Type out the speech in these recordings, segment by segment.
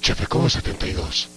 Chefecobo72.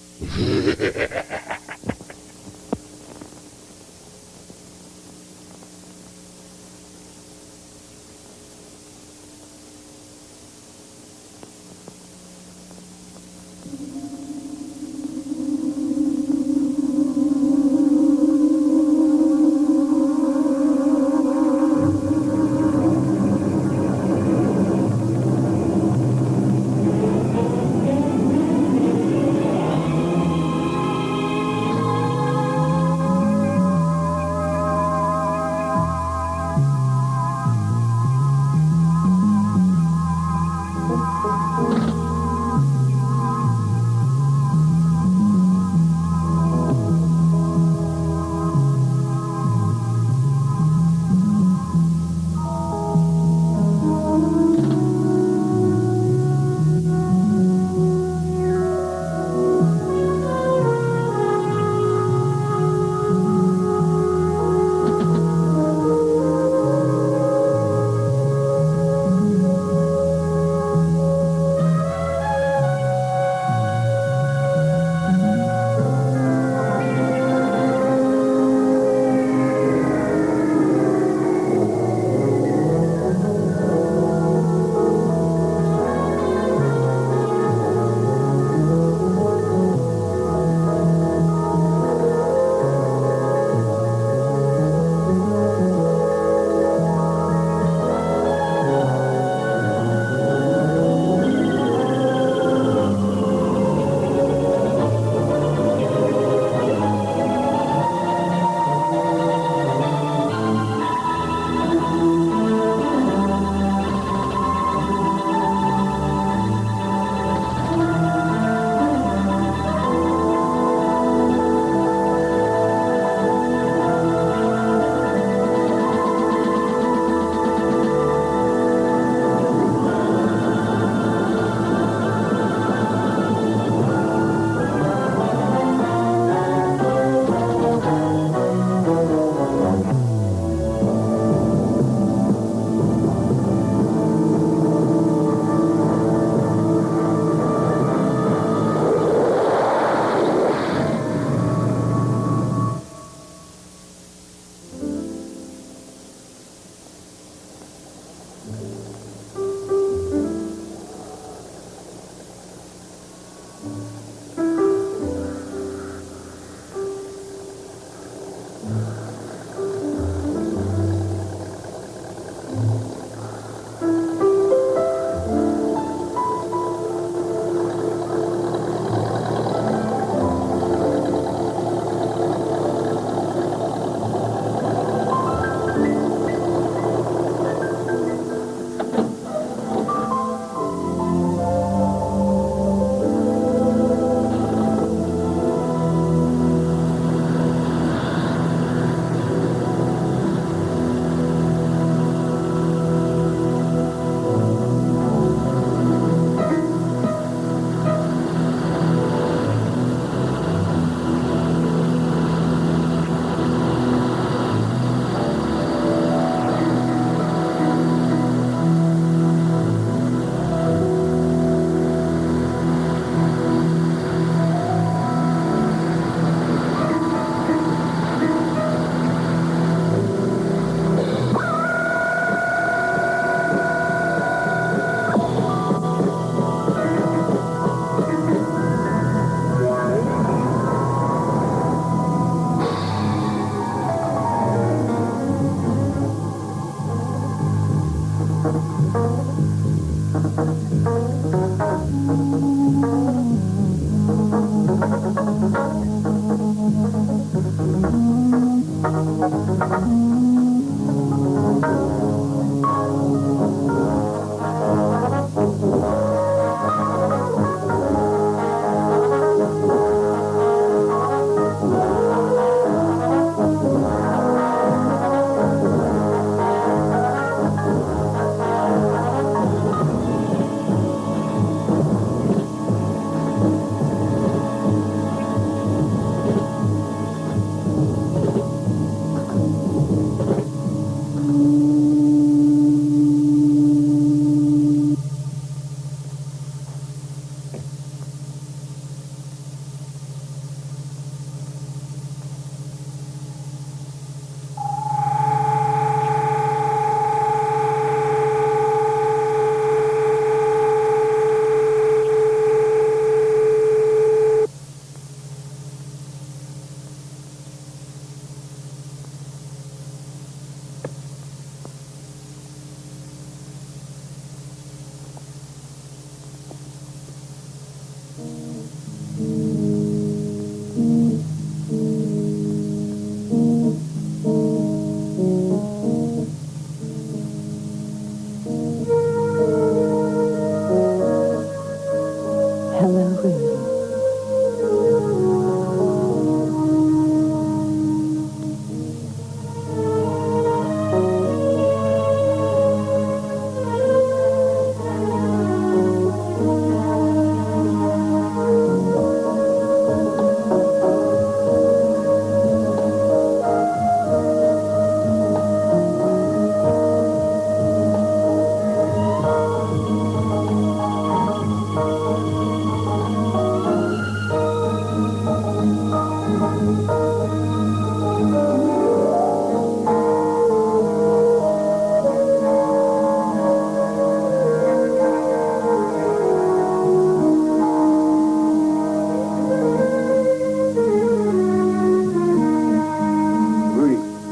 than real.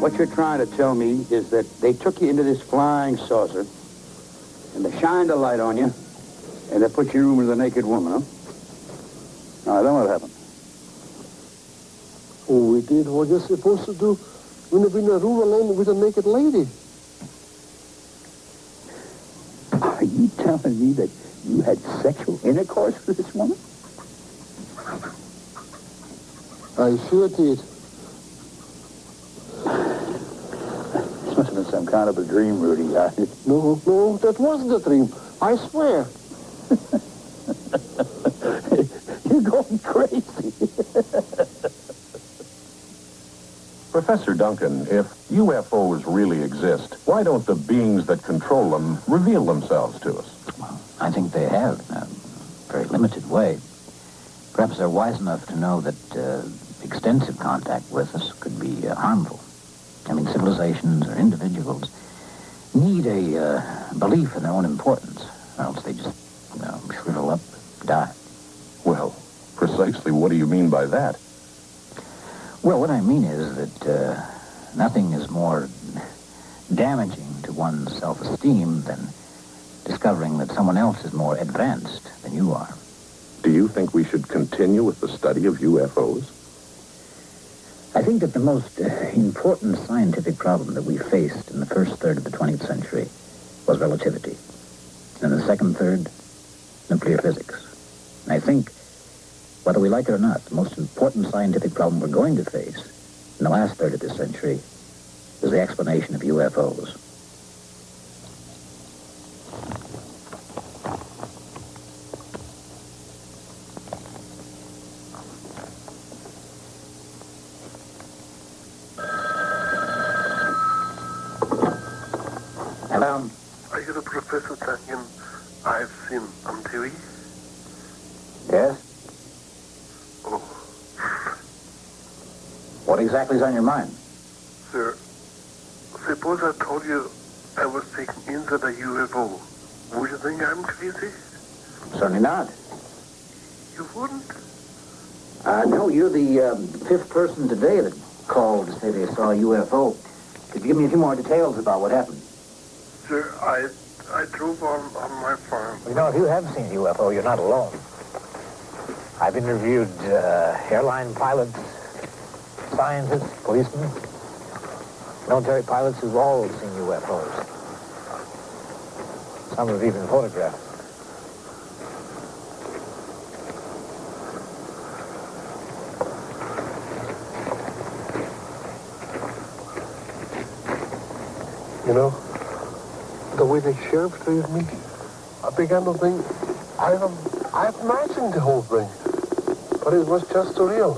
What you're trying to tell me is that they took you into this flying saucer, and they shined a light on you, and they put you in a room with a naked woman, huh? Now, then what happened? Oh, we did what you're supposed to do when you're in a room alone with a naked lady. Are you telling me that you had sexual intercourse with this woman? I sure did. This must have been some kind of a dream, Rudy. No, that wasn't a dream. I swear. You're going crazy. Professor Duncan, if UFOs really exist, why don't the beings that control them reveal themselves to us? Well, I think they have in a very limited way. Perhaps they're wise enough to know that extensive contact with us could be harmful. I mean, civilizations or individuals need a belief in their own importance, or else they just shrivel up, die. Well, precisely what do you mean by that? Well, what I mean is that nothing is more damaging to one's self-esteem than discovering that someone else is more advanced than you are. Do you think we should continue with the study of UFOs? I think that the most important scientific problem that we faced in the first third of the 20th century was relativity. And in the second third, nuclear physics. And I think, whether we like it or not, the most important scientific problem we're going to face in the last third of this century is the explanation of UFOs. Hello? Are you the Professor Duncan I've seen on TV? Yes? Oh, What exactly is on your mind? sir, suppose I told you I was taken inside a UFO. Would you think I'm crazy? Certainly not. You wouldn't? No, you're the fifth person today that called to say they saw a UFO. Could you give me a few more details about what happened? Sir, I drove on my farm. You know, if you have seen a UFO, you're not alone. I've interviewed airline pilots, scientists, policemen, military pilots who've all seen UFOs. Some have even photographed. You know, the way the sheriff treated me, I began to think I've imagined the whole thing. But it was just real.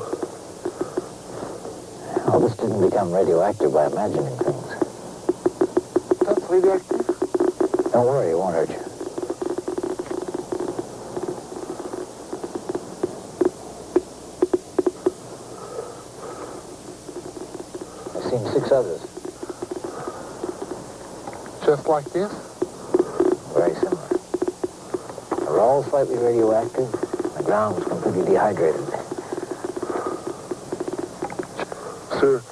Well, this didn't become radioactive by imagining things. That's radioactive? Don't worry, it won't hurt you. I've seen 6 others. Just like this? Very similar. They were all slightly radioactive. The ground was completely dehydrated. Sir,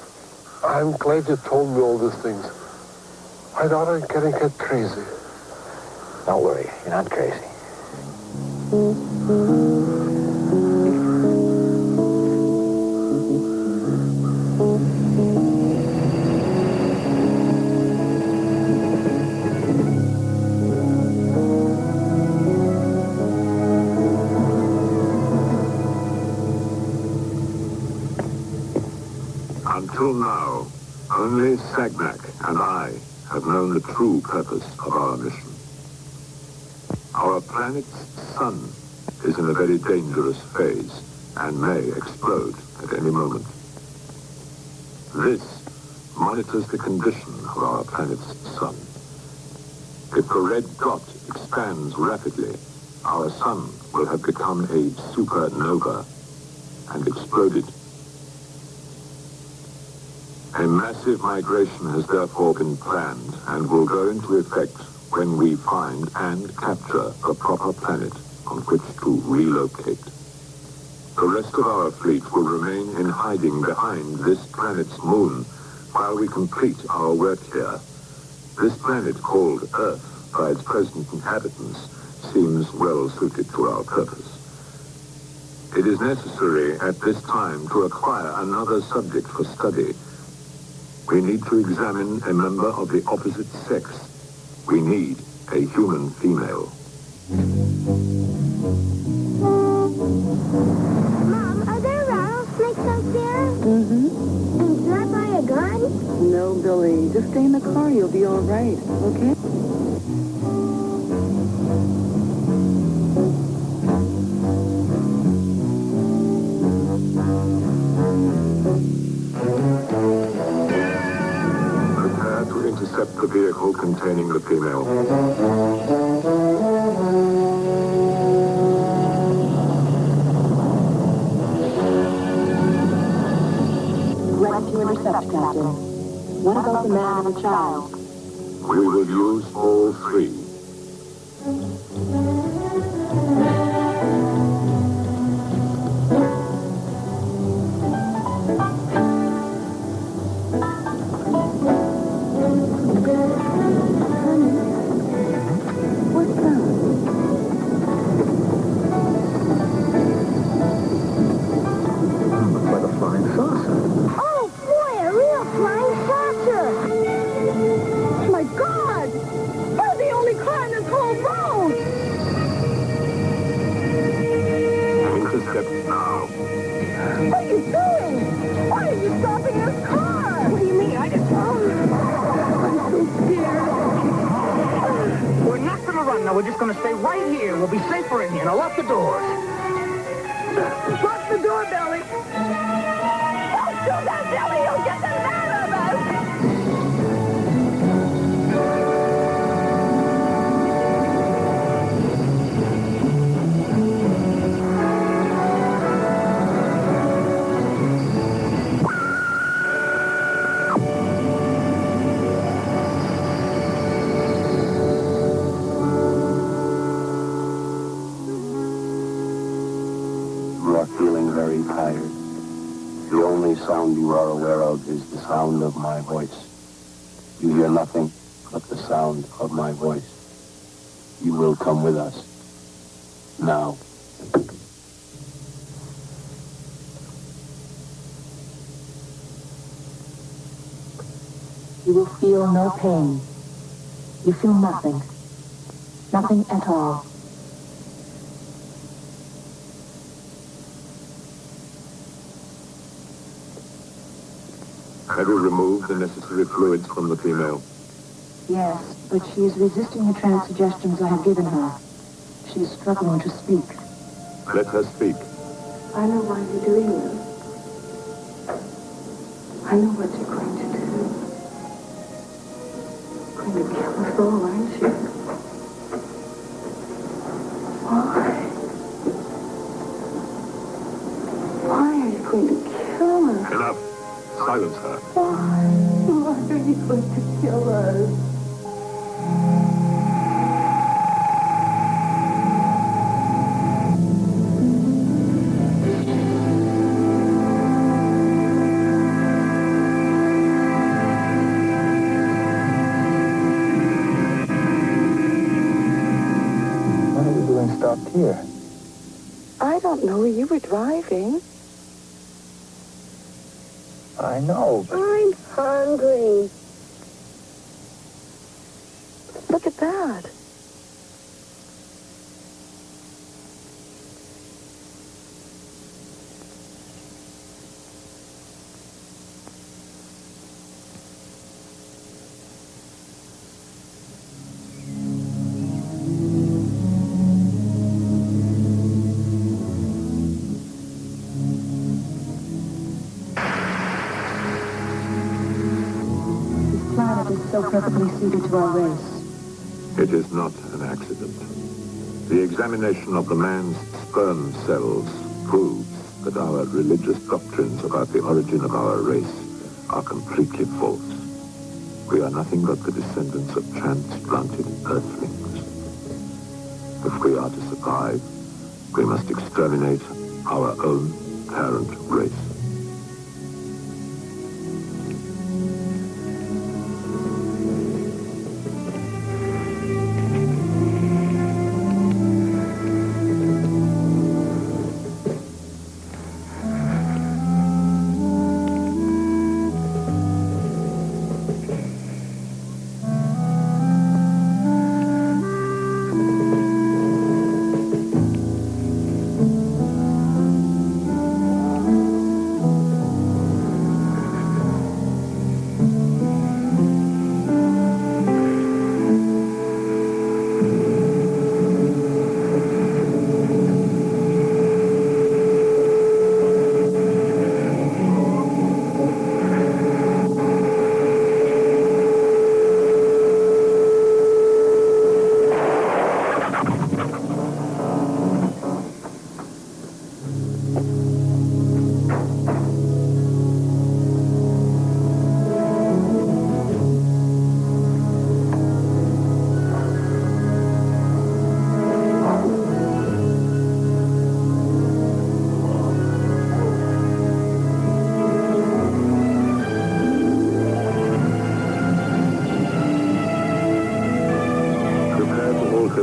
I'm glad you told me all these things. I thought I was getting crazy. Don't worry, you're not crazy. Until now, only Sagnac and I have known the true purpose of our mission. Our planet's sun is in a very dangerous phase and may explode at any moment. This monitors the condition of our planet's sun. If the red dot expands rapidly, our sun will have become a supernova and exploded. A massive migration has therefore been planned and will go into effect when we find and capture the proper planet on which to relocate. The rest of our fleet will remain in hiding behind this planet's moon while we complete our work here. This planet, called Earth by its present inhabitants, seems well suited to our purpose. It is necessary at this time to acquire another subject for study. We need to examine a member of the opposite sex. We need a human female. Mom, are there rattlesnakes out there? Mm-hmm. And can I buy a gun? No, Billy. Just stay in the car. You'll be all right, okay? Prepare to intercept the vehicle containing the female. Ready to intercept, Captain. What about the man and the child? We will use all three. What's that? Looks like a flying saucer. Oh, boy, a real flying saucer. My God! We're the only car in this whole road! Intercept now. What are you doing? Why are you stopping this car? What do you mean? I just... I'm so scared. We're not going to run. No, we're just going to stay right here. We'll be safer in here. Now lock the doors. Lock the door, Billy. Don't do that, Billy. You'll get them mad at us. You are feeling very tired. The only sound you are aware of is the sound of my voice. You hear nothing but the sound of my voice. You will come with us. Now. You will feel no pain. You feel nothing. Nothing at all. Have you removed the necessary fluids from the female? Yes, but she is resisting the trance suggestions I have given her. She is struggling to speak. Let her speak. I know why you're doing this. I know what you're going to do. You're going to kill us all, aren't you? Why? Why are you going to kill us? Enough. Silence her. Why? Why are you going to kill us? What are we doing stopped here? I don't know. You were driving. I know, but... I'm hungry. Look at that. so perfectly suited to our race. It is not an accident. The examination of the man's sperm cells proves that our religious doctrines about the origin of our race are completely false. We are nothing but the descendants of transplanted earthlings. If we are to survive, we must exterminate our own parent race.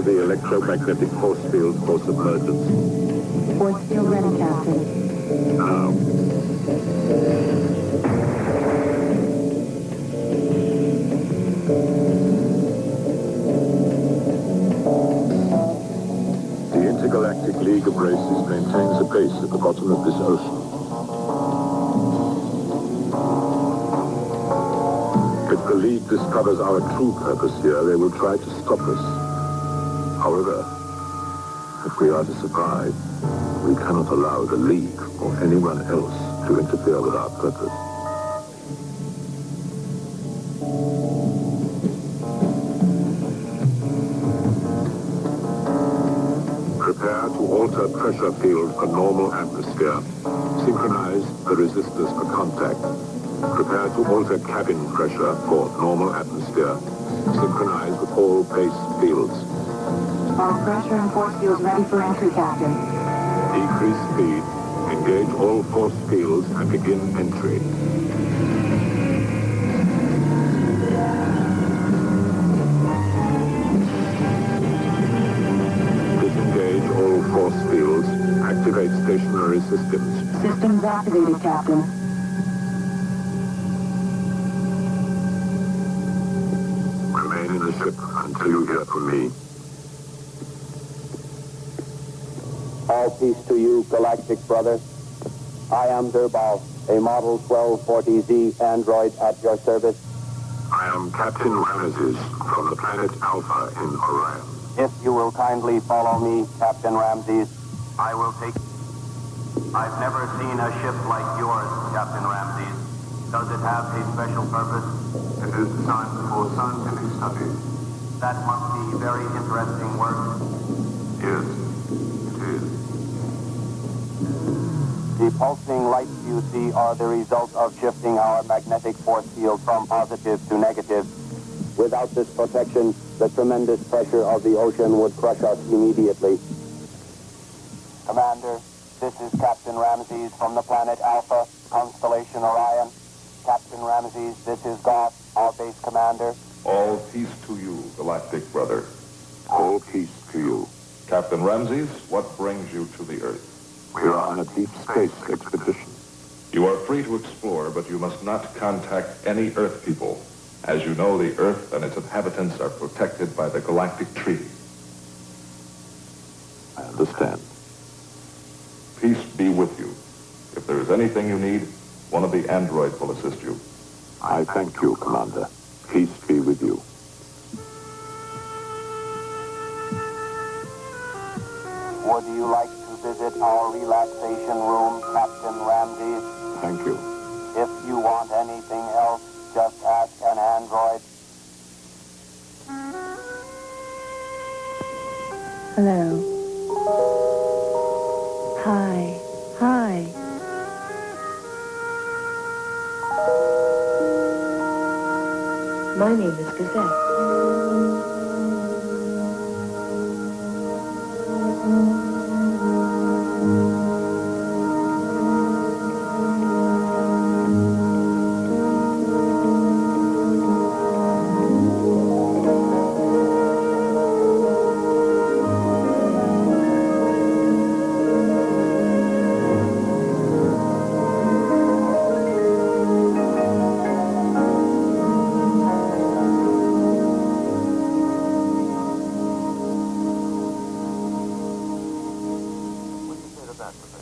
The electromagnetic force field for submergence. Force field ready, Captain. Now. The Intergalactic League of Races maintains a base at the bottom of this ocean. If the League discovers our true purpose here, they will try to stop us. However, if we are to survive, we cannot allow the League or anyone else to interfere with our purpose. Prepare to alter pressure field for normal atmosphere. Synchronize the resistors for contact. Prepare to alter cabin pressure for normal atmosphere. Synchronize with all base fields. All pressure and force fields ready for entry, Captain. Decrease speed, engage all force fields, and begin entry. Disengage all force fields, activate stationary systems. Systems activated, Captain. Remain in the ship until you hear from me. All peace to you, galactic brother. I am Durbal, a Model 1240Z android at your service. I am Captain Ramses from the planet Alpha in Orion. If you will kindly follow me, Captain Ramses, I will take... I've never seen a ship like yours, Captain Ramses. Does it have a special purpose? It is designed for scientific study. That must be very interesting work. Yes, it is. The pulsing lights you see are the result of shifting our magnetic force field from positive to negative. Without this protection, the tremendous pressure of the ocean would crush us immediately. Commander, this is Captain Ramses from the planet Alpha, constellation Orion. Captain Ramses, this is God, our base commander. All peace to you, galactic brother. All peace to you. Captain Ramses, what brings you to the Earth? We are on a deep space expedition. You are free to explore, but you must not contact any Earth people. As you know, the Earth and its inhabitants are protected by the Galactic Treaty. I understand. Peace be with you. If there is anything you need, one of the androids will assist you. I thank you, Commander. Peace be with you. Would you like to visit our relaxation room, Captain Ramses? Thank you. If you want anything else, just ask an android. Hello. Hi. Hi. My name is Gazette.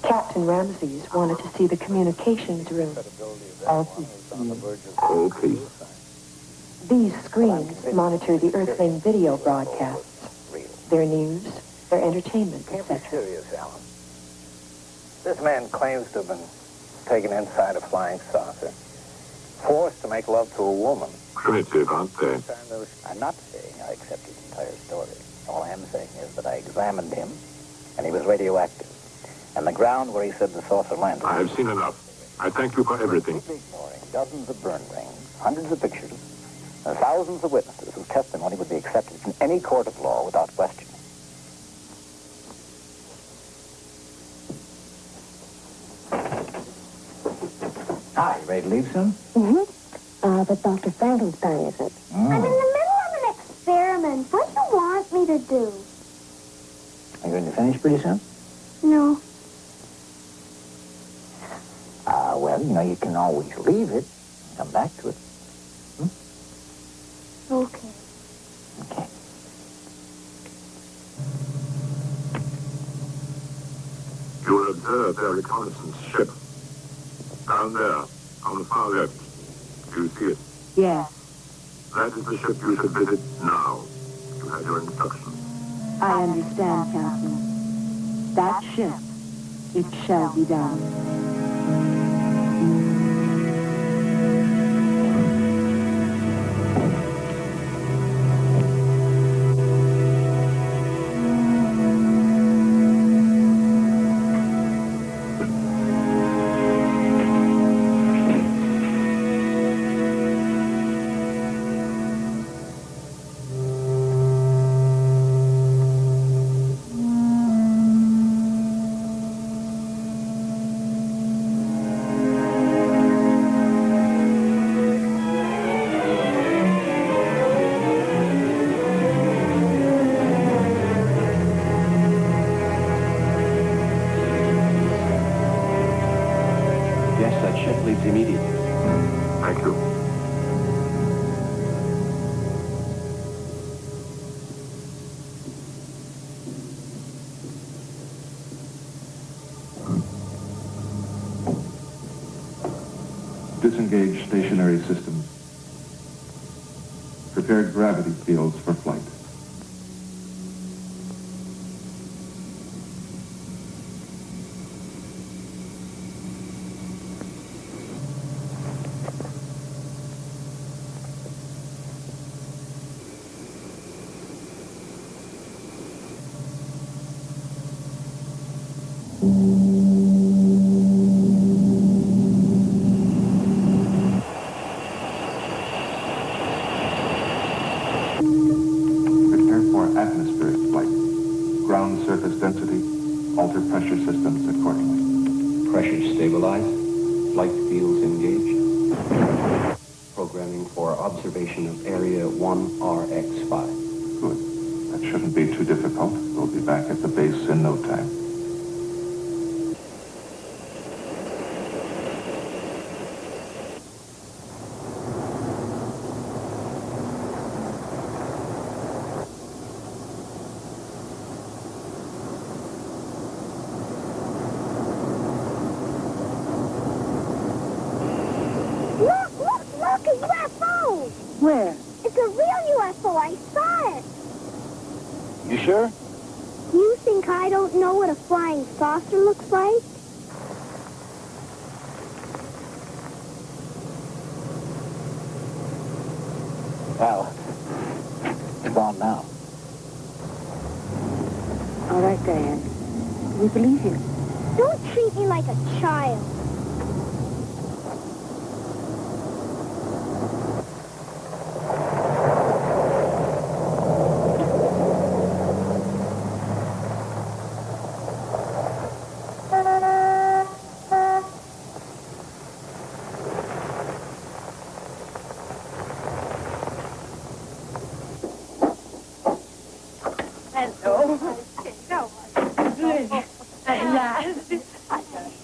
Captain Ramses wanted to see the communications room. Okay. These screens monitor the Earthling video broadcasts, their news, their entertainment, Can't be etc. serious, Alan. This man claims to have been taken inside a flying saucer, forced to make love to a woman. Primitive, aren't they? I'm not saying I accept his entire story. All I am saying is that I examined him, and he was radioactive. And the ground where he said the saucer landed. I have seen enough. I thank you for everything. Ignoring dozens of burn rings, hundreds of pictures, and thousands of witnesses whose testimony would be accepted in any court of law without question. Hi, you ready to leave soon? But Dr. Frankenstein isn't. I'm in the middle of an experiment. What do you want me to do? Are you going to finish pretty soon? No. Well, you know, you can always leave it and come back to it. Okay. Okay. You will observe their reconnaissance ship. Down there, on the far left. Do you see it? Yes, That is the ship you should visit now. You have your instructions. I understand, Captain. That ship, it shall be done. Immediately. Thank you. Disengage stationary systems. Prepared gravity fields for flight. Atmospheric flight. Ground surface density. Alter pressure systems accordingly. Pressure stabilized. Flight fields engaged. Programming for observation of Area 1RX5. Good. That shouldn't be too difficult. We'll be back at the base in no time. Look, a UFO! Where? It's a real UFO. I saw it. You sure? You think I don't know what a flying saucer looks like? Well, it's gone now. believe you. Don't treat me like a child.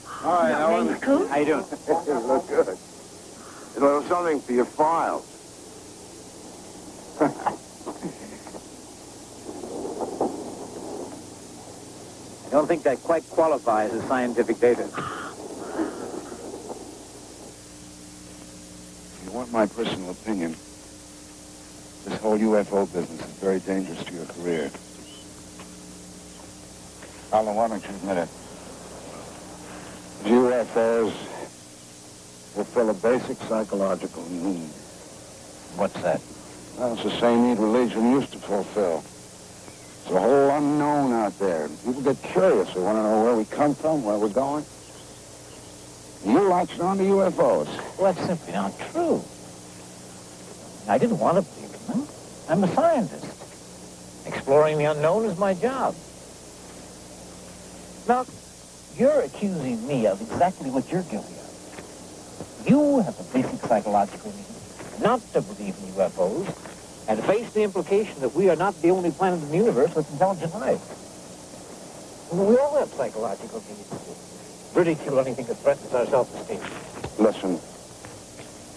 Hi, Ellen. How you doing? You look good. A little something for your files. I don't think that quite qualifies as scientific data. If you want my personal opinion, this whole UFO business is very dangerous to your career. Alan, why don't you admit it? UFOs fulfill a basic psychological need. What's that? Well, it's the same need religion used to fulfill. It's a whole unknown out there. People get curious. They want to know where we come from, where we're going. You latched on to UFOs. Well, that's simply not true. I didn't want to believe in them. I'm a scientist. Exploring the unknown is my job. Now, you're accusing me of exactly what you're guilty of. You have a basic psychological need not to believe in UFOs and face the implication that we are not the only planet in the universe with intelligent life. We all have psychological needs. Ridicule anything that threatens our self-esteem. Listen,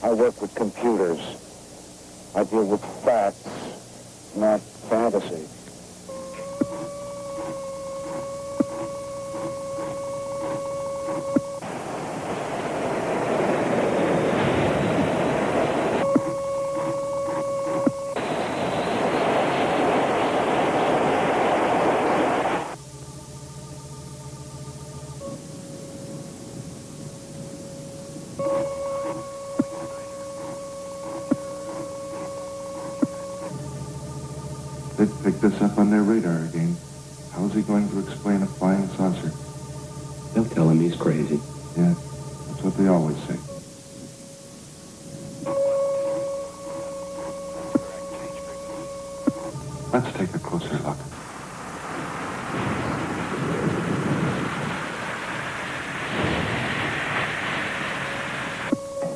I work with computers. I deal with facts, not fantasy. They've picked us up on their radar again. How's he going to explain a flying saucer? They'll tell him he's crazy. Yeah, that's what they always say. Let's take a closer look.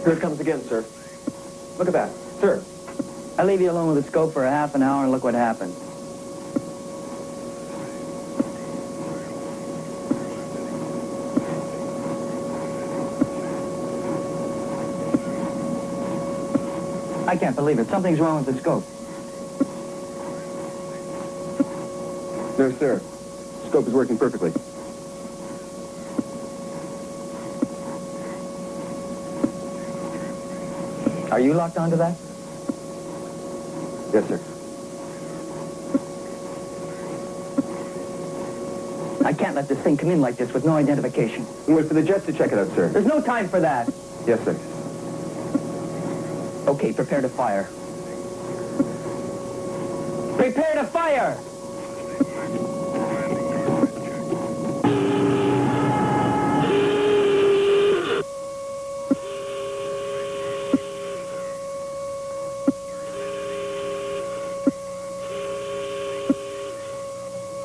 Here it comes again, sir. Look at that. Sir, I leave you alone with the scope for a half an hour and look what happened. I can't believe it. Something's wrong with the scope. No, sir. Scope is working perfectly. Are you locked onto that? Yes, sir. I can't let this thing come in like this with no identification. We'll wait for the jets to check it out, sir. There's no time for that. Yes, sir. Okay, prepare to fire. Prepare to fire!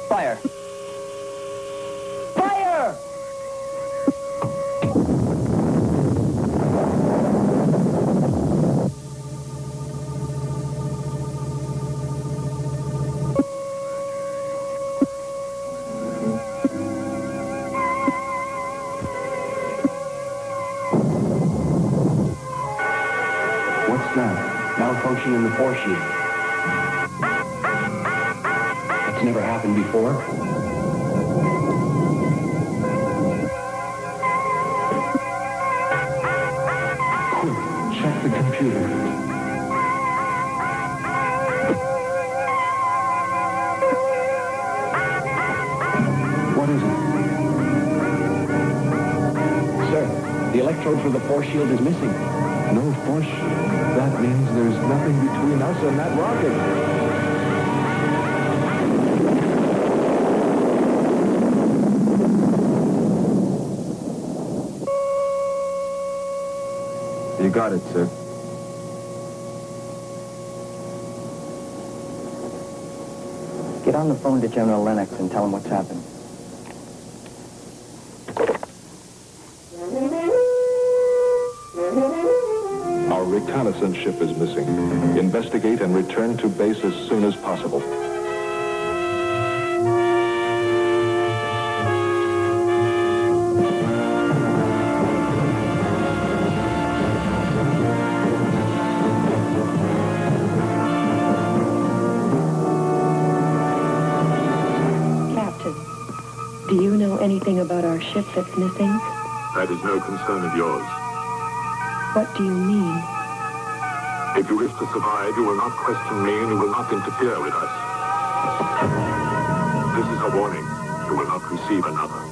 Fire! Fire! What's that? Malfunction in the force shield. That's never happened before. Quick, check the computer. What is it? Sir, the electrode for the force shield is missing. No force shield. That means there's nothing between us and that rocket. You got it, sir. Get on the phone to General Lennox and tell him what's happened. Our reconnaissance ship is missing. Investigate and return to base as soon as possible. Do you know anything about our ship that's missing? That is no concern of yours. What do you mean? If you wish to survive, you will not question me and you will not interfere with us. This is a warning. You will not receive another.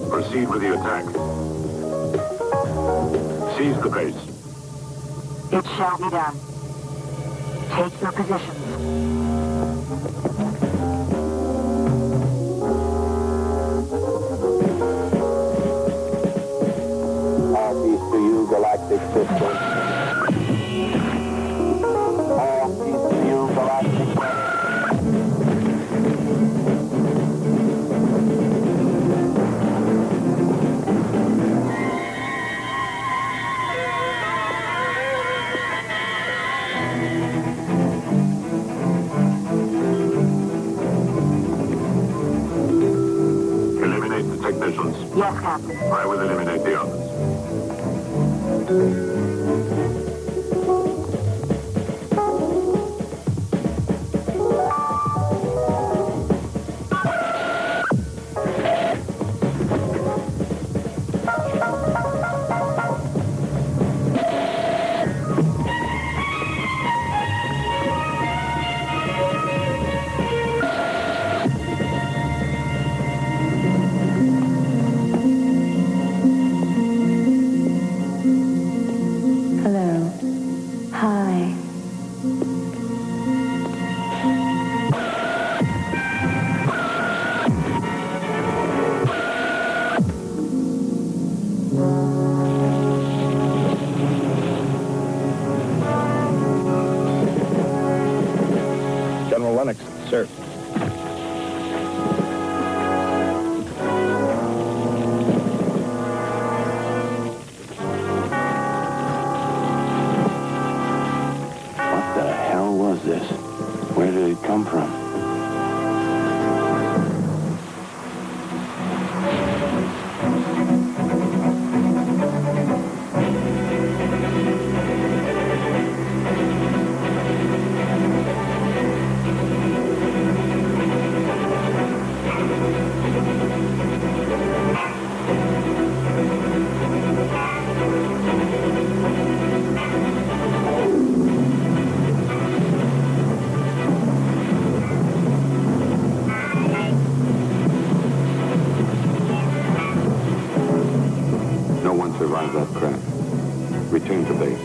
Proceed with the attack. Seize the base. It shall be done. Take your positions. All peace to you, galactic system. All peace to you, galactic system. Yes, Captain. I will eliminate the others. Lennox, sir. What the hell was this? Where did it come from? Survive that crash. Return to base.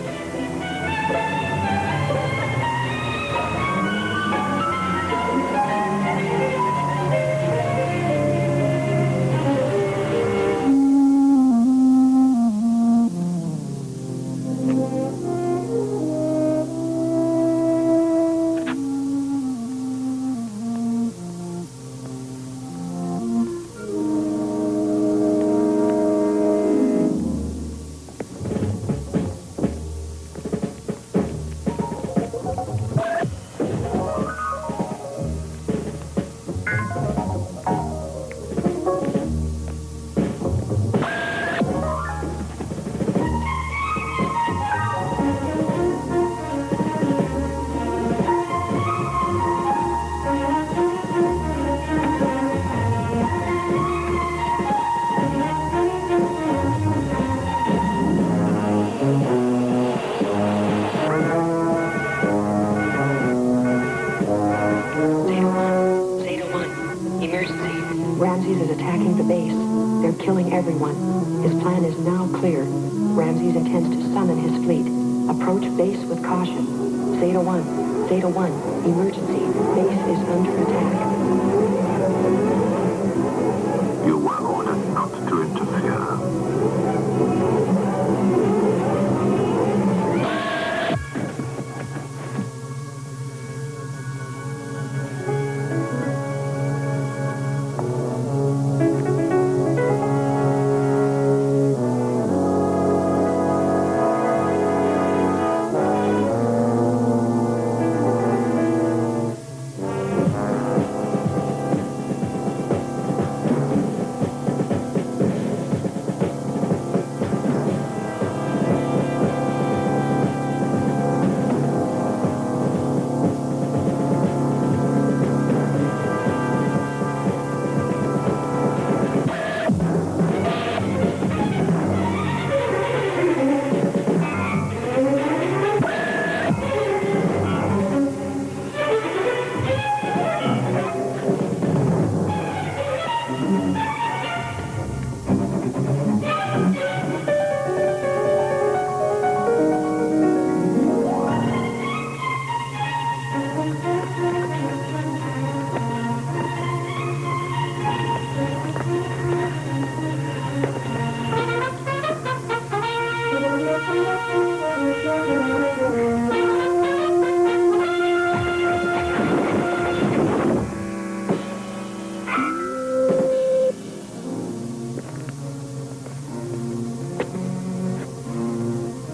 1. His plan is now clear. Ramses intends to summon his fleet. Approach base with caution. Zeta 1. Zeta 1. Emergency. Base is under attack. You were ordered not to interfere.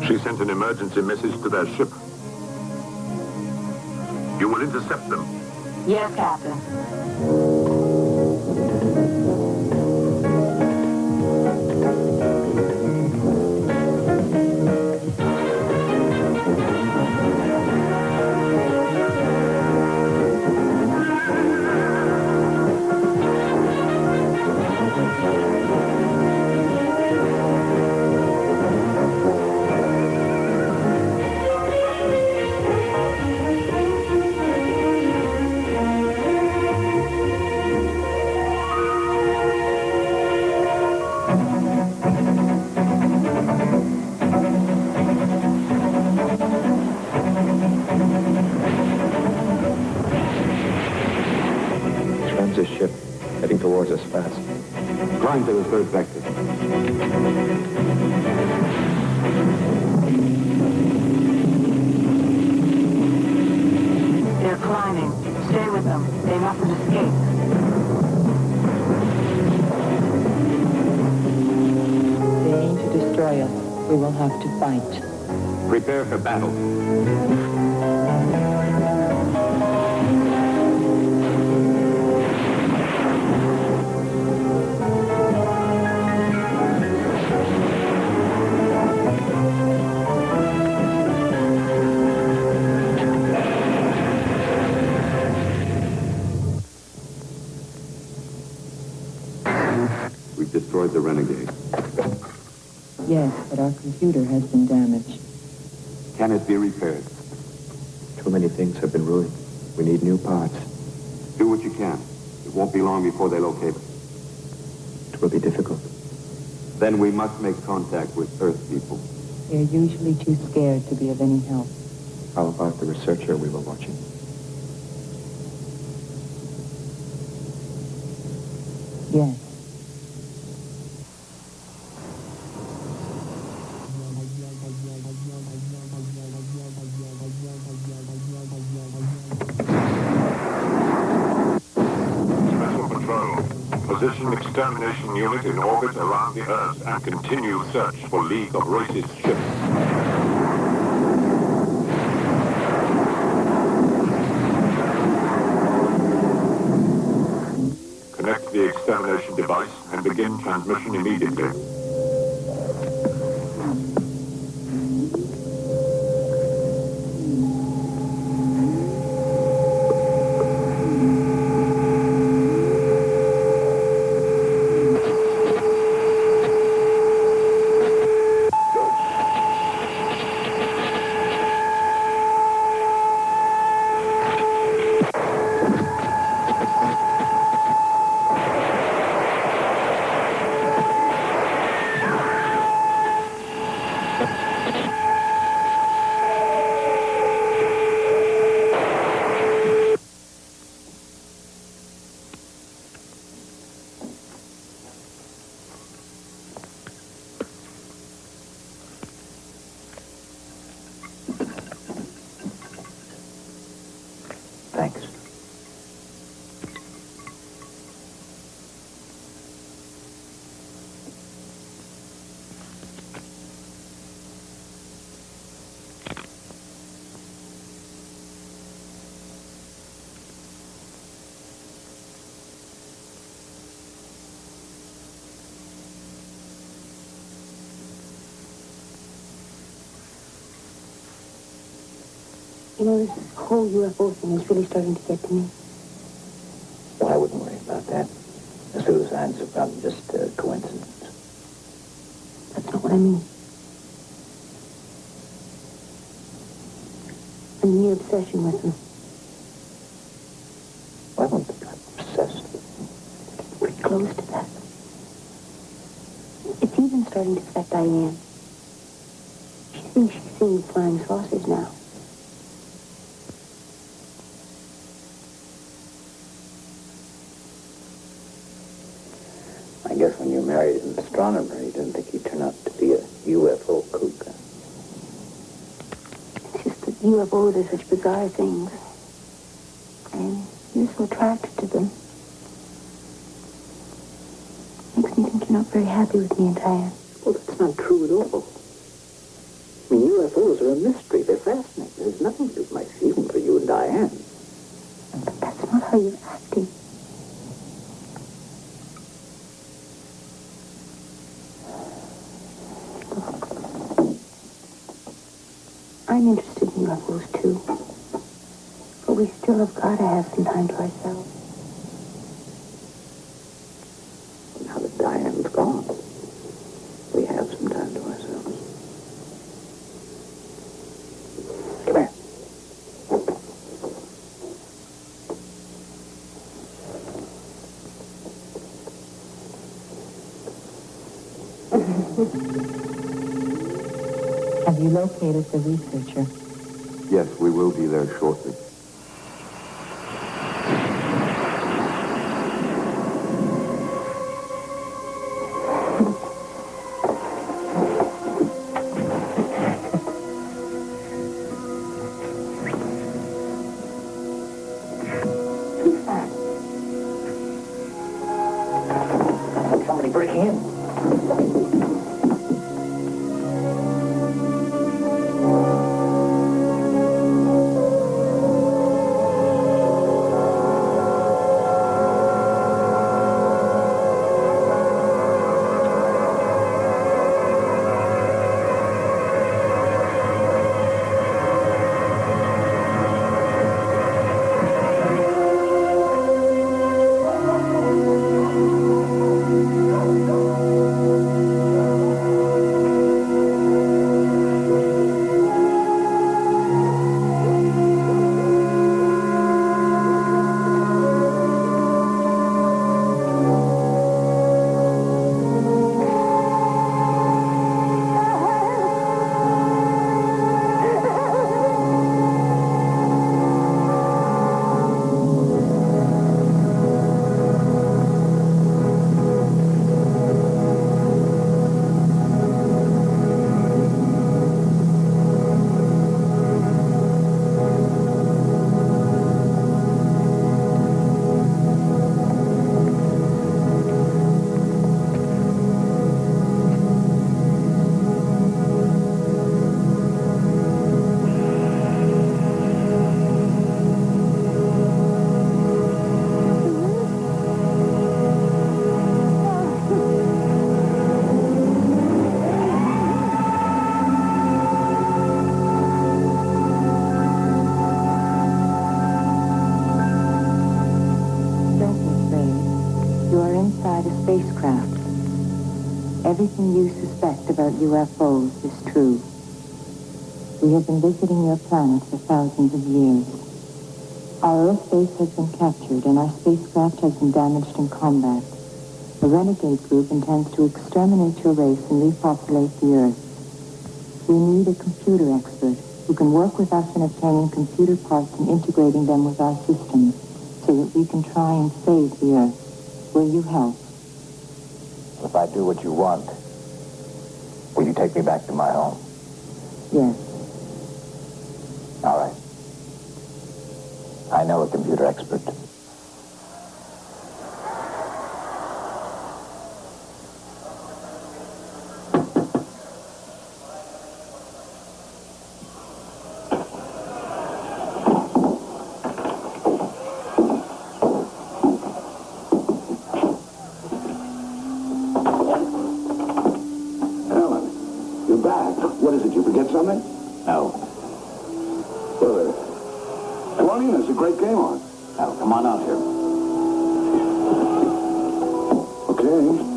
She sent an emergency message to their ship. You will intercept them. Yes, Captain. This ship heading towards us fast. Climb to the third vector. They're climbing. Stay with them. They mustn't escape. They aim to destroy us. We will have to fight. Prepare for battle. Destroyed the Renegade. Yes, but our computer has been damaged. Can it be repaired? Too many things have been ruined. We need new parts. Do what you can. It won't be long before they locate us. It will be difficult. Then we must make contact with Earth people. They're usually too scared to be of any help. How about the researcher we were watching? Yes. Position extermination unit in orbit around the Earth and continue search for League of Racist ships. Connect the extermination device and begin transmission immediately. You know, this whole UFO thing is really starting to get to me. Well, I wouldn't worry about that. The suicides are probably just a coincidence. That's not what I mean. A near obsession with them. Well, I don't think I'm obsessed with them. Pretty close to that. It's even starting to affect Diane. She thinks she's seeing flying saucers now. I guess when you married an astronomer, you didn't think he'd turn out to be a UFO kook. It's just that UFOs are such bizarre things. And you're so attracted to them. Makes me think you're not very happy with me and Diane. Well, that's not true at all. I mean, UFOs are a mystery. They're fascinating. There's nothing to do with my feeling for you and Diane. But that's not how you're acting. I'm interested in UFOs, too. But we still have got to have some time to ourselves. Now that Diane's gone, we have some time to ourselves. Come here. Have you located the researcher? Yes, we will be there shortly. Somebody breaking in. Everything you suspect about UFOs is true. We have been visiting your planet for thousands of years. Our Earth base has been captured and our spacecraft has been damaged in combat. The renegade group intends to exterminate your race and repopulate the Earth. We need a computer expert who can work with us in obtaining computer parts and integrating them with our systems so that we can try and save the Earth. Will you help? If I do what you want, will you take me back to my home? Yes. All right. I know a computer expert. What is it, you forget something? No. Well, Tony, there's a great game on. Now, come on out here. Okay.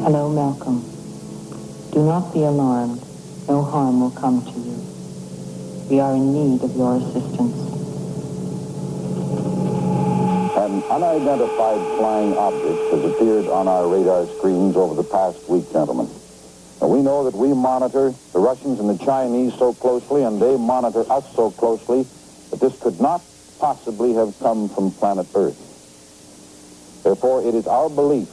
Hello, Malcolm. Do not be alarmed. No harm will come to you. We are in need of your assistance. An unidentified flying object has appeared on our radar screens over the past week, gentlemen. Now, we know that we monitor the Russians and the Chinese so closely, and they monitor us so closely, that this could not possibly have come from planet Earth. Therefore, it is our belief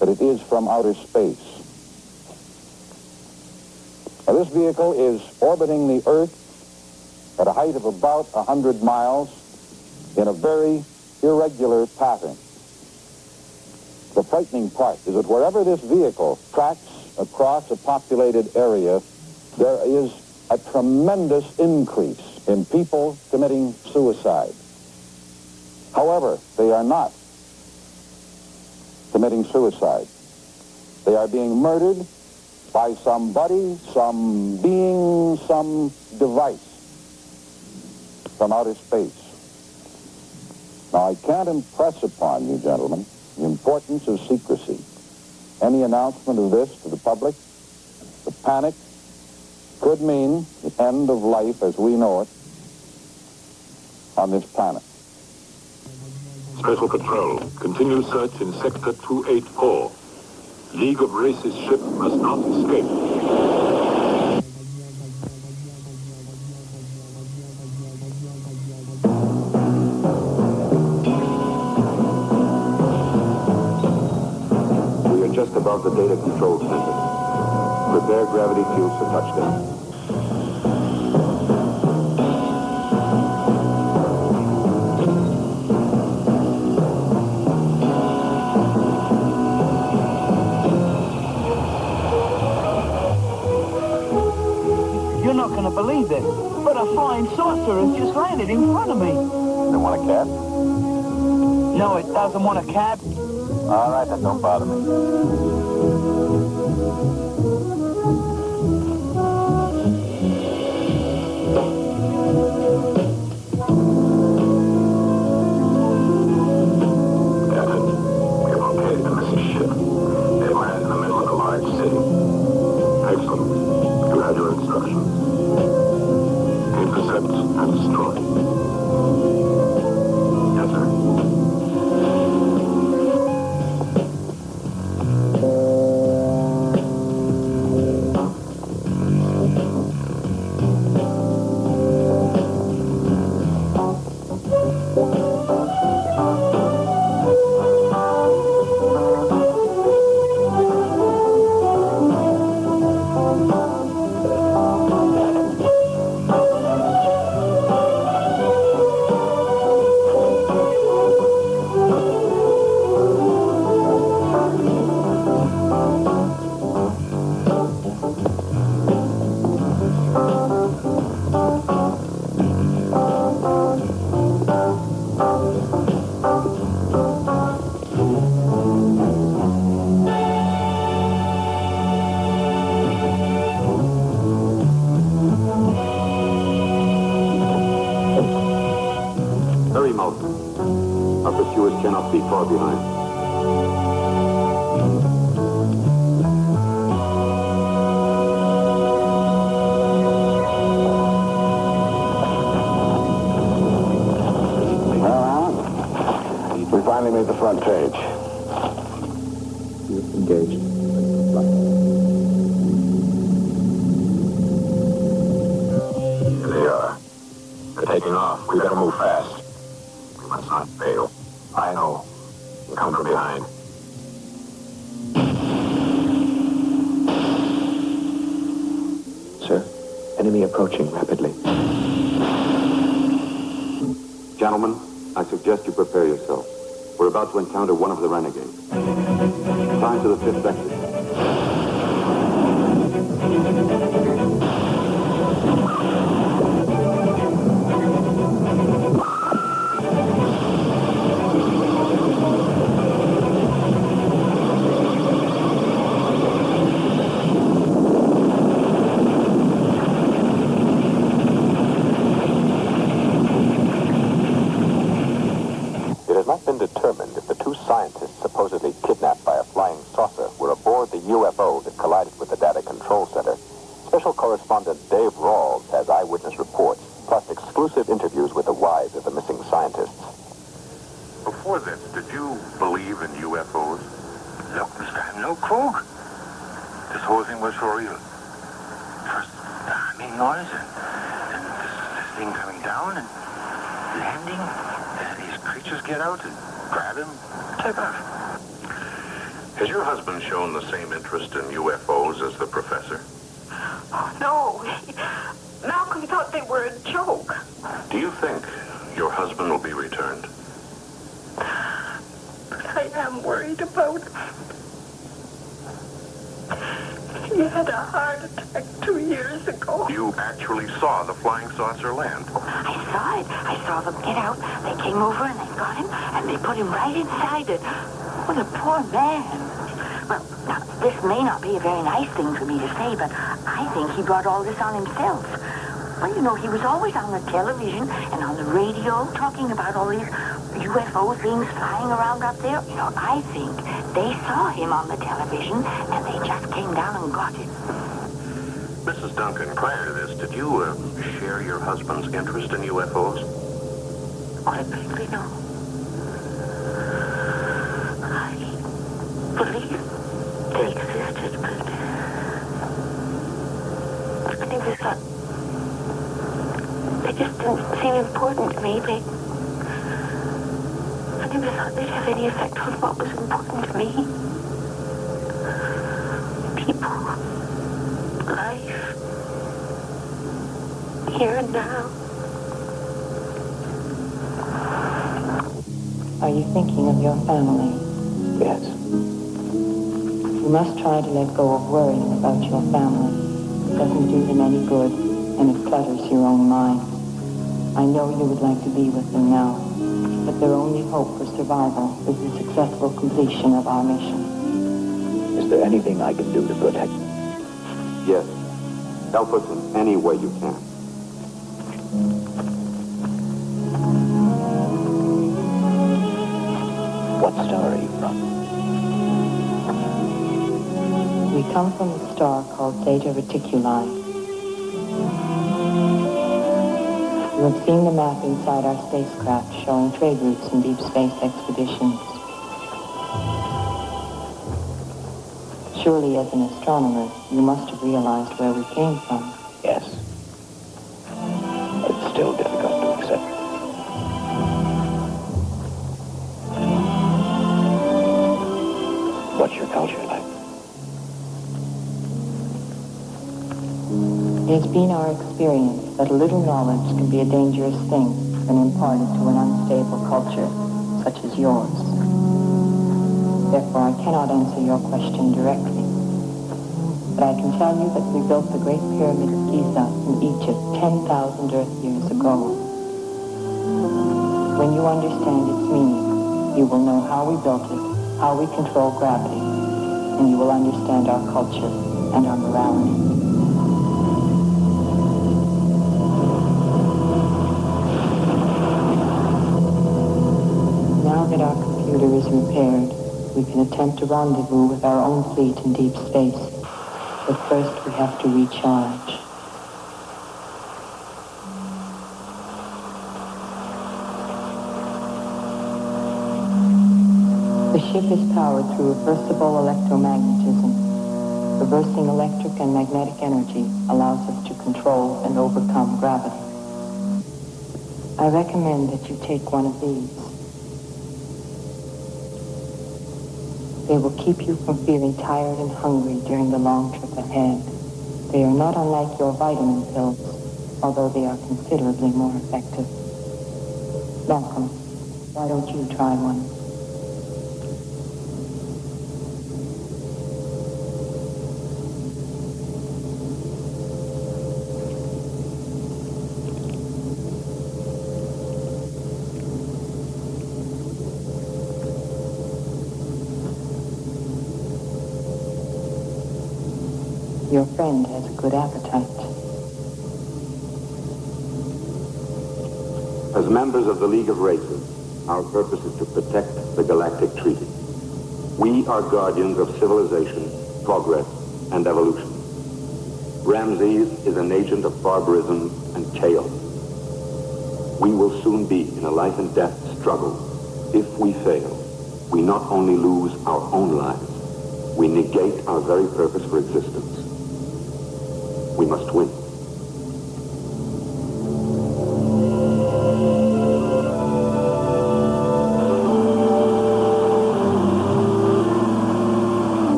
that it is from outer space. Now, this vehicle is orbiting the Earth at a height of about 100 miles in a very irregular pattern. The frightening part is that wherever this vehicle tracks across a populated area, there is a tremendous increase in people committing suicide. However, they are not committing suicide. They are being murdered by somebody, some being, some device from outer space. Now, I can't impress upon you, gentlemen, the importance of secrecy. Any announcement of this to the public, the panic, could mean the end of life as we know it on this planet. Special Patrol, continue search in Sector 284. League of Races ship must not escape. We are just above the data control center. Prepare gravity fields for touchdown. You're not going to believe it, but a flying saucer has just landed in front of me. They want a cab? No, it doesn't want a cab. All right, then don't bother me. Our pursuers cannot be far behind. finally made the front page. You've engaged. Here they are. They're taking off. We better move fast. We must not fail. I know. You come from behind. Sir, enemy approaching rapidly. Gentlemen, I suggest you prepare yourself. We're about to encounter one of the renegades. Climb to the 5th sector. It has not been determined if the two scientists supposedly kidnapped by a flying saucer were aboard the UFO that collided with the Data Control Center. Special correspondent Dave Rawls has eyewitness reports, plus exclusive interviews with the wives of the missing scientists. Before this, did you believe in UFOs? Look, mister, I have no clue. This whole thing was for real. First, humming noise, and then this thing coming down and landing, and these creatures get out and grab him, take off. Has your husband shown the same interest in UFOs as the professor? Oh, no. Malcolm thought they were a joke. Do you think your husband will be returned? But I am worried about him. He had a heart attack 2 years ago. You actually saw the flying saucer land? I saw it. I saw them get out. They came over and they got him, and they put him right inside it. What a poor man. Well, now, this may not be a very nice thing for me to say, but I think he brought all this on himself. Well, you know, he was always on the television and on the radio talking about all these UFO things flying around up there. You know, I think they saw him on the television and they just came down and got him. Mrs. Duncan, prior to this, did you share your husband's interest in UFOs? I vaguely know. I believe they existed, but I never thought they just didn't seem important to me. I never thought they'd have any effect on what was important to me. People, life, here and now. Are you thinking of your family? Yes. You must try to let go of worrying about your family. It doesn't do them any good, and it clutters your own mind. I know you would like to be with them now, but their only hope for survival is the successful completion of our mission. Is there anything I can do to protect them? Yes. Help us in any way you can. What star are you from? We come from a star called Zeta Reticuli. You have seen the map inside our spacecraft showing trade routes in deep space expeditions. Surely, as an astronomer, you must have realized where we came from. Yes. But it's still difficult to accept. What's your culture like? It has been our experience that a little knowledge can be a dangerous thing when imparted to an unstable culture, such as yours. Therefore, I cannot answer your question directly. But I can tell you that we built the Great Pyramid of Giza in Egypt 10,000 Earth years ago. When you understand its meaning, you will know how we built it, how we control gravity, and you will understand our culture and our morality. Now that our computer is repaired, we can attempt a rendezvous with our own fleet in deep space. But first we have to recharge. The ship is powered through reversible electromagnetism. Reversing electric and magnetic energy allows us to control and overcome gravity. I recommend that you take one of these. They will keep you from feeling tired and hungry during the long trip ahead. They are not unlike your vitamin pills, although they are considerably more effective. Malcolm, why don't you try one? Your friend has a good appetite. As members of the League of Races, our purpose is to protect the Galactic Treaty. We are guardians of civilization, progress, and evolution. Ramses is an agent of barbarism and chaos. We will soon be in a life and death struggle. If we fail, we not only lose our own lives, we negate our very purpose for existence. We must win.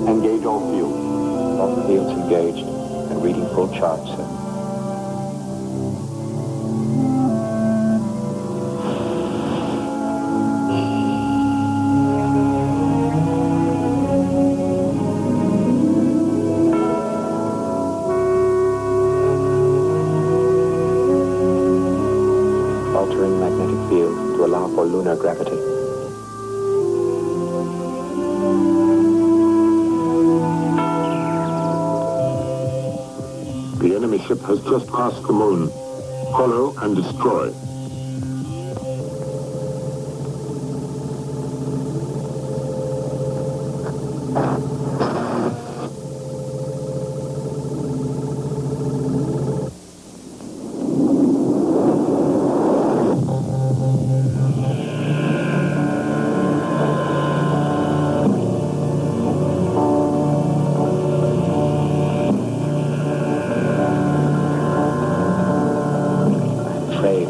Engage all fields. All fields engaged and reading full charts, sir. Altering magnetic field to allow for lunar gravity. The enemy ship has just passed the moon. Follow and destroy.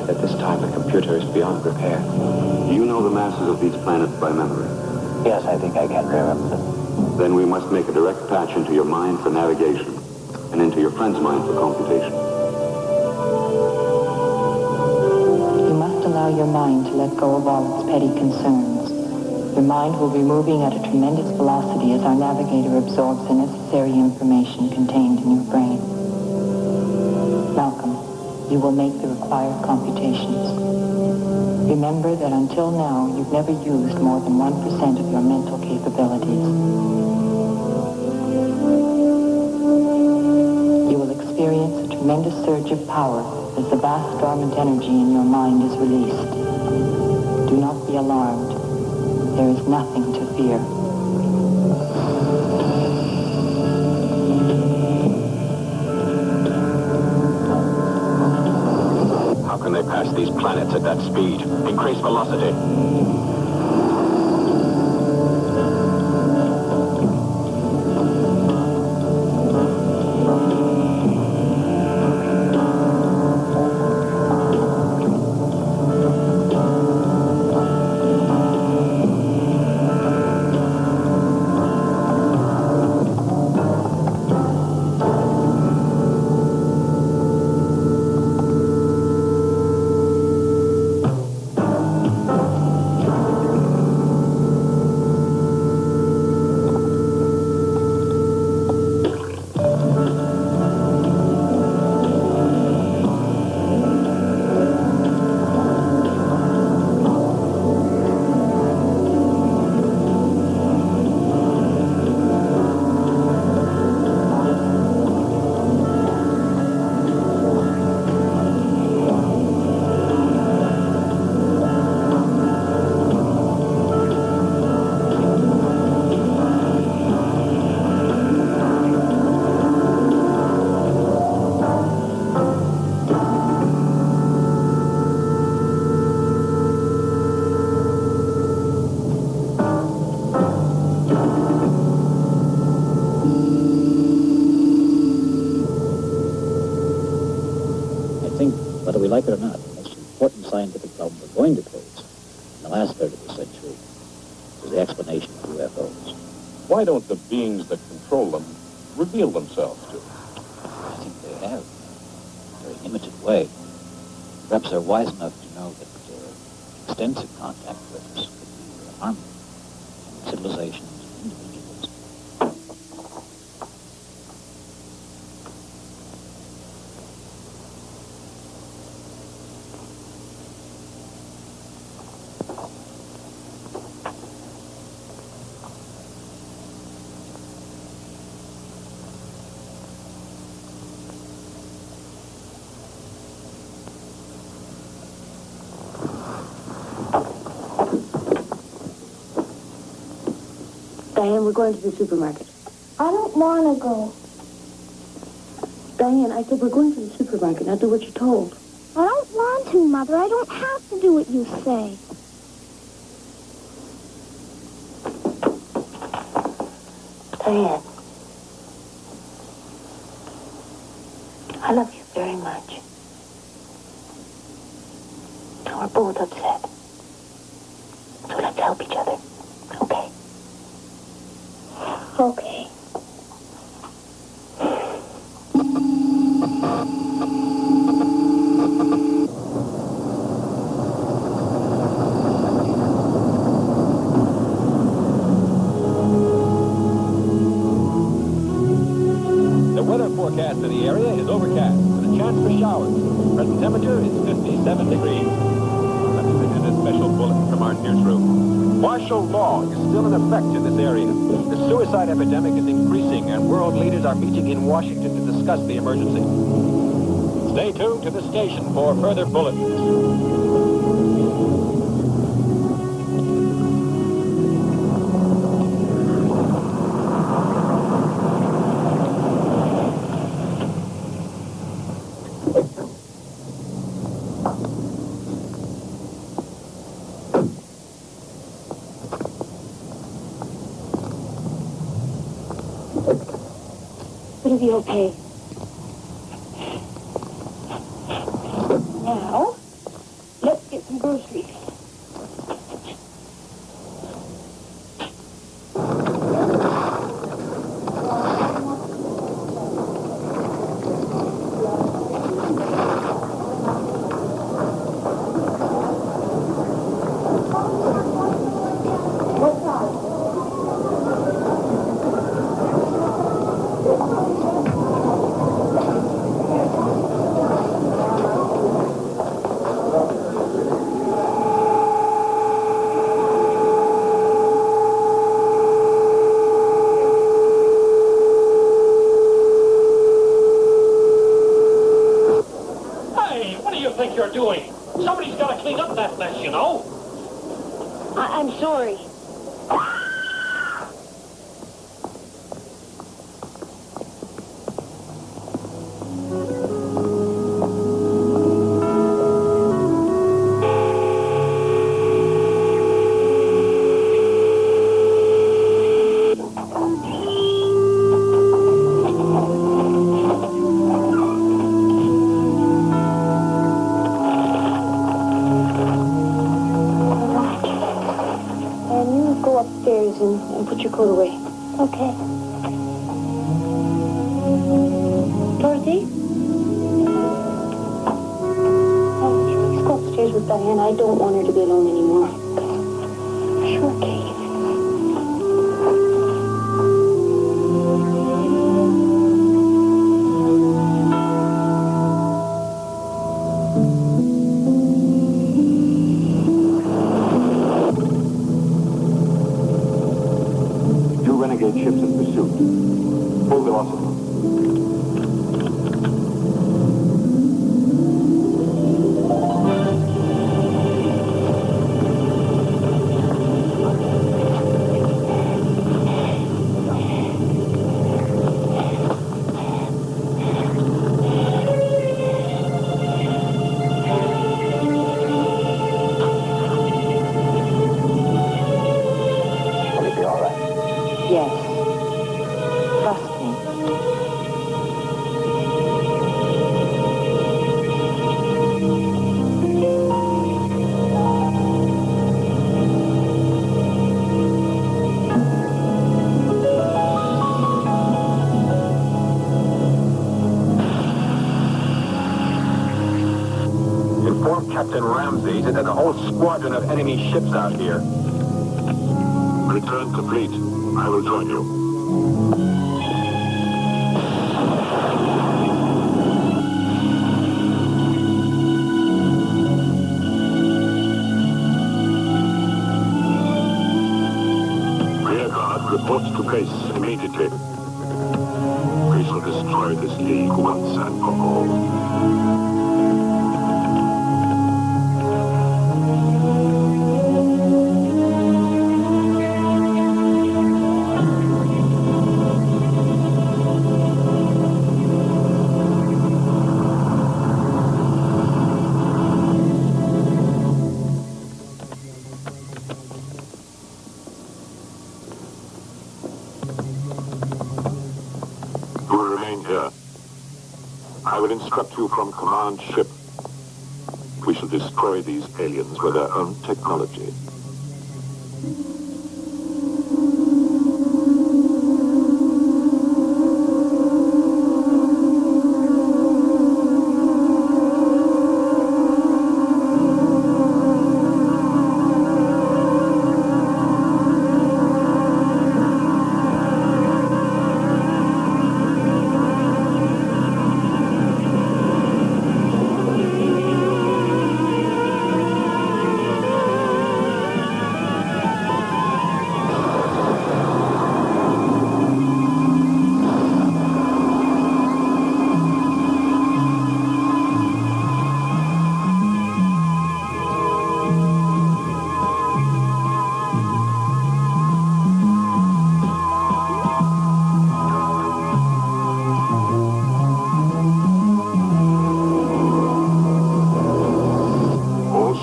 That this time the computer is beyond repair. Do you know the masses of these planets by memory? Yes, I think I can remember them. Then we must make a direct patch into your mind for navigation, and into your friend's mind for computation. You must allow your mind to let go of all its petty concerns. Your mind will be moving at a tremendous velocity as our navigator absorbs the necessary information contained in your brain. Malcolm, you will make the required computations. Remember that until now, you've never used more than 1% of your mental capabilities. You will experience a tremendous surge of power as the vast dormant energy in your mind is released. Do not be alarmed. There is nothing to fear. How can they pass these planets at that speed? Increase velocity. UFOs. Why don't the beings that control them reveal themselves to us? I think they have, in a very limited way. Perhaps they're wise enough to know that extensive contact with us could be harmful to civilizations and individuals. Diane, we're going to the supermarket. I don't want to go. Diane, I said we're going to the supermarket. Now do what you're told. I don't want to, Mother. I don't have to do what you say. Diane, I love you very much. We're both upset. So let's help each other, okay? Okay. The weather forecast in the area is overcast with a chance for showers. Present temperature is 57 degrees. Let's begin a special bulletin from our newsroom. Martial law is still in effect in this area. The suicide epidemic is increasing, and world leaders are meeting in Washington to discuss the emergency. Stay tuned to the station for further bulletins. It'll be okay. Now, let's get some groceries. Doing? Somebody's got to clean up that mess, you know. I'm sorry. And put your coat away. Okay. Dorothy? Oh, please go upstairs with Diane. I don't want her to be alone anymore. Sure, Kate. Ships in pursuit. Full velocity. Will it be all right? Yes. Trust me. Captain Ramsey and a whole squadron of enemy ships out here. Return complete. I will join you. Rear guard reports to base immediately. We shall destroy this league once and for all. You will remain here. I will instruct you from command ship. We shall destroy these aliens with their own technology.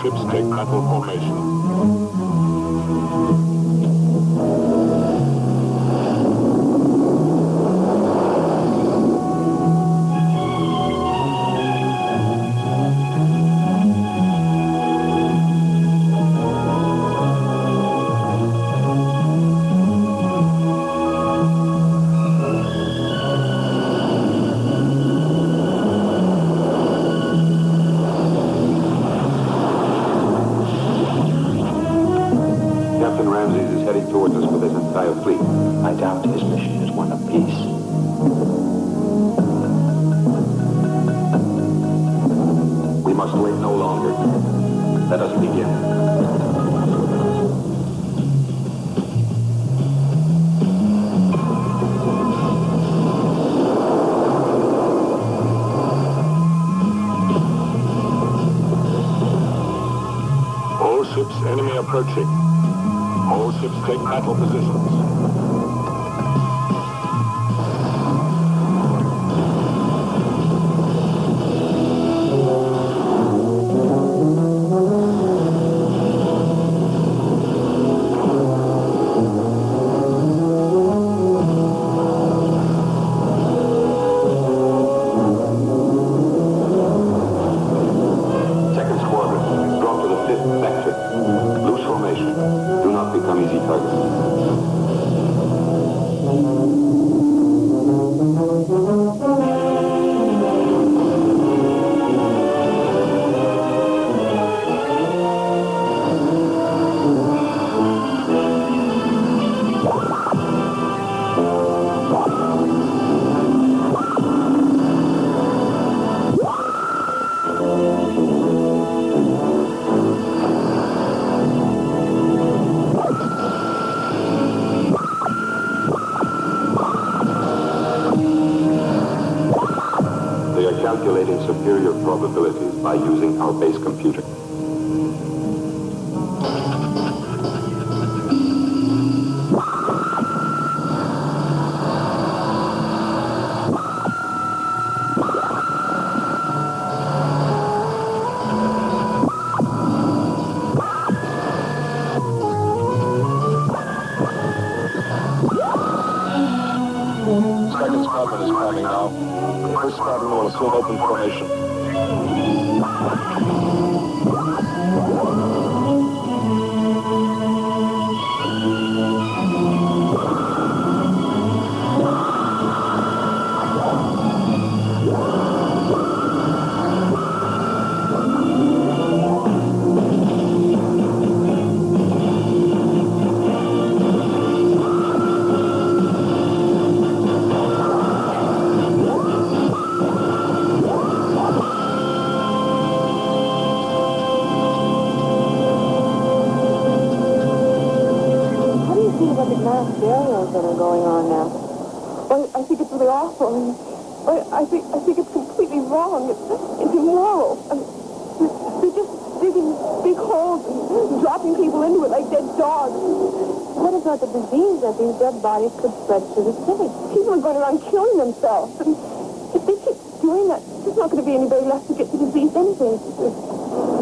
Ships take battle formation. Towards us with his entire fleet. I doubt his mission is one of peace. We must wait no longer. Let us begin. All ships, enemy approaching. All ships take battle positions. Second squadron, drop to the 5th sector. Loose formation. Do not become easy targets. Calculating superior probabilities by using our base computer. Second squadron is coming now. First squadron will assume open formation. gigantic mass burials that are going on now. Well, I think it's really awful. I think it's completely wrong. It's immoral. They're just digging big holes and dropping people into it like dead dogs. What about the disease that these dead bodies could spread through the city? People are going around killing themselves. And if they keep doing that, there's not going to be anybody left to get the disease anyway.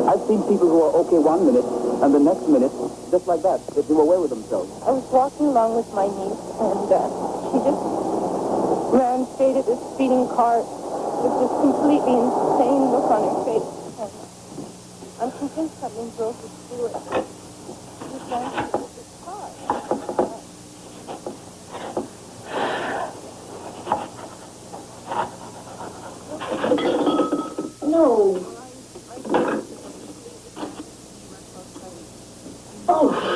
I've seen people who are okay one minute, and the next minute, just like that, they do away with themselves. I was walking along with my niece, and she just ran straight at this speeding car with this completely insane look on her face. And I'm convinced something drove her through it. She was going to hit this car. No. Oh.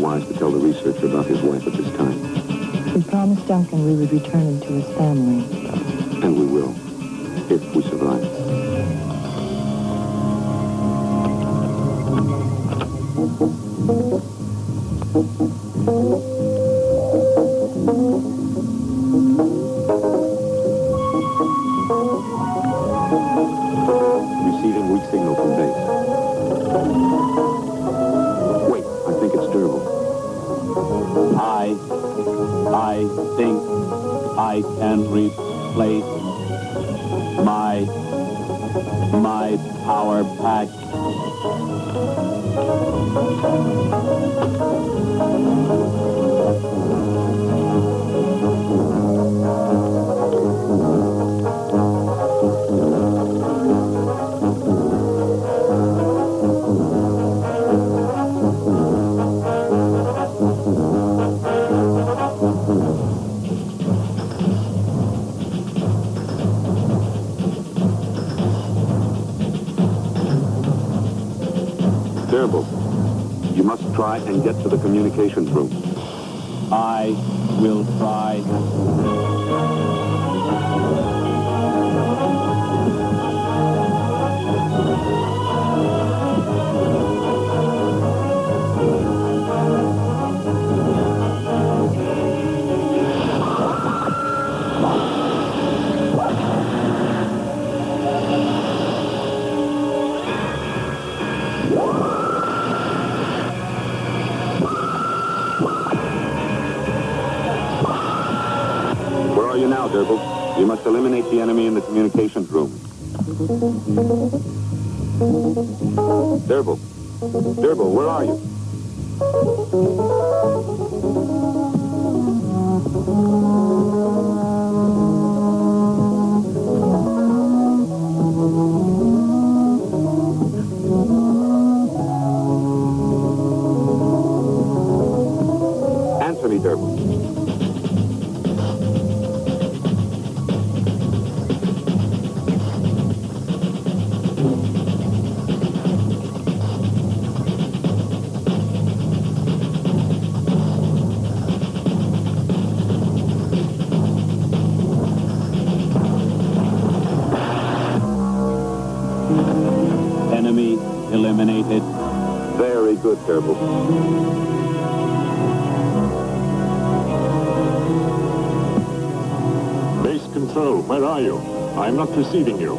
wise to tell the researcher about his wife at this time. We promised Duncan we would return him to his family. And we will, if we survive. think I can replace my power pack? Terrible. You must try and get to the communications room. I will try. Where are you now, Derble? You must eliminate the enemy in the communications room. Derble. Derble, where are you? Answer me, Derble. Enemy eliminated. Very good, Derble. Base control, where are you? I'm not receiving you.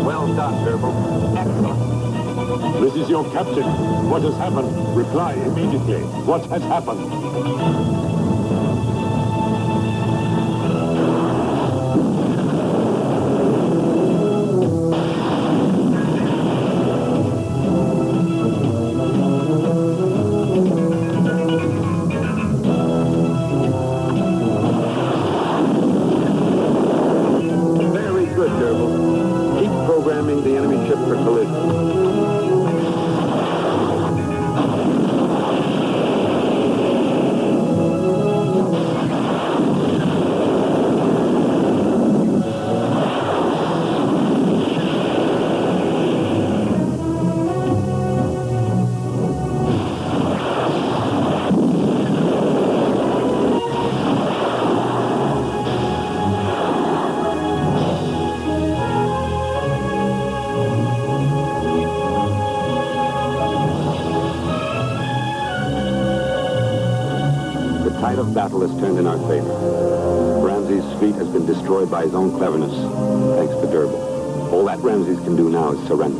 Well done, Derble. Excellent. This is your captain. What has happened? Reply immediately. What has happened? Very good, Derble. Keep programming the enemy ship for collision. The tide of battle has turned in our favor. Ramsey's fleet has been destroyed by his own cleverness, thanks to Derble. All that Ramses can do now is surrender.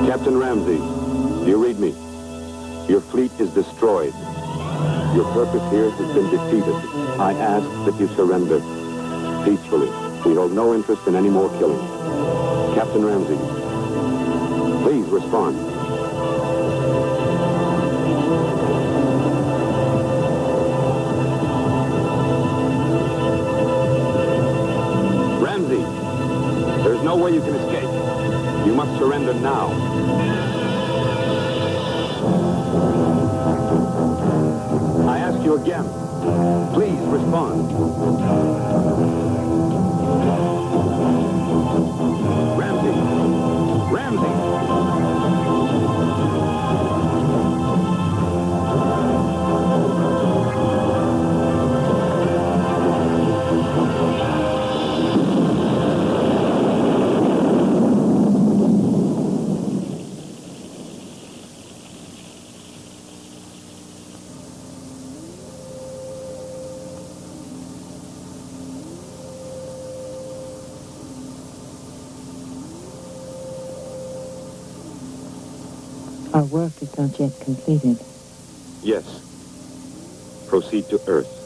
Captain Ramsey, do you read me? Your fleet is destroyed. Your purpose here has been defeated. I ask that you surrender peacefully. We hold no interest in any more killing. Captain Ramsey, please respond. Ramsey, there's no way you can escape. You must surrender now. I ask you again. Please respond. Ramsey! Ramsey! Our work is not yet completed. Yes. Proceed to Earth.